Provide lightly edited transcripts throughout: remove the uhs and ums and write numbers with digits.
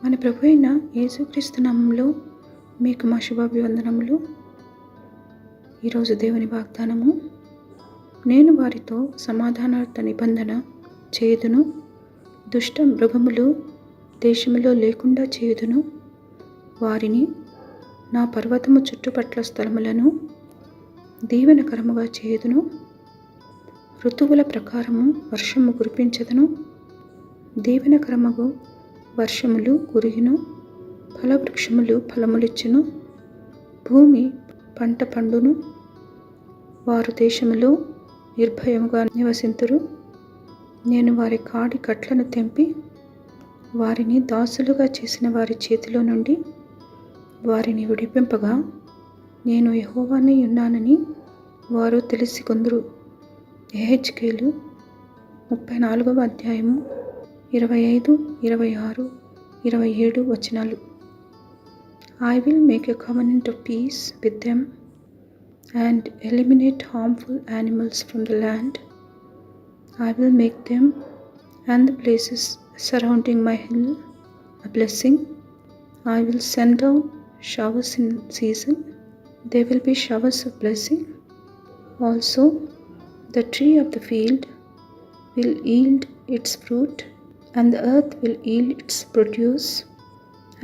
మన ప్రభు అయిన యేసుక్రీస్తు నామములో మీకు మా శుభాభివందనములు. ఈరోజు దేవుని వాగ్దానము, నేను వారితో సమాధానార్థ నిబంధన చేయుదును, దుష్ట మృగములు దేశములో లేకుండా చేయుదును, వారిని నా పర్వతము చుట్టుపట్ల స్థలములను దీవెనకరముగా చేయుదును, ఋతువుల ప్రకారము వర్షము కురిపించదును, దీవెనకరముగు వర్షములు కురియును, ఫలవృక్షములు ఫలములిచ్చును, భూమి పంట పండును, వారు దేశములో నిర్భయముగా నివసింతురు. నేను వారి కాడి కట్లను తెంపి వారిని దాసులుగా చేసిన వారి చేతిలో నుండి వారిని విడిపింపగా, నేను యెహోవానై ఉన్నానని వారు తెలిసికొందురు. యెహెజ్కేలు 34వ అధ్యాయము 25, 26, 27 వచనాలు. I will make a covenant of peace with them and eliminate harmful animals from the land. I will make them and the places surrounding my hill a blessing. I will send down showers in season. There will be showers of blessing. Also, the tree of the field will yield its fruit, and the earth will yield its produce,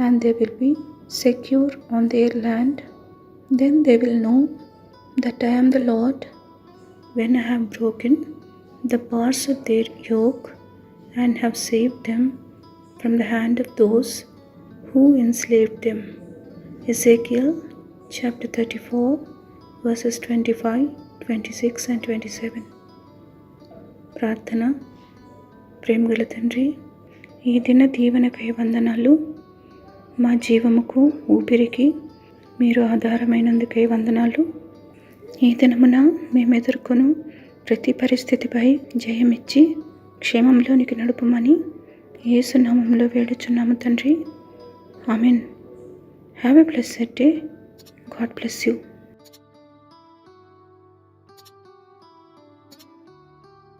and they will be secure on their land. Then they will know that I am the Lord, when I have broken the bars of their yoke and have saved them from the hand of those who enslaved them. Ezekiel chapter 34 verses 25, 26 and 27. ప్రార్థన. ప్రేమగల తండ్రి, ఈ దిన దీవెనకై వందనాలు. మా జీవముకు ఊపిరికి మీరు ఆధారమైనందుకై వందనాలు. ఈ దినమున మేము ఎదుర్కొను ప్రతి పరిస్థితిపై జయమిచ్చి క్షేమంలోనికి నడుపుమని యేసు నామములో వేడుచున్నాము తండ్రి. Amen. Have a blessed day. God bless you.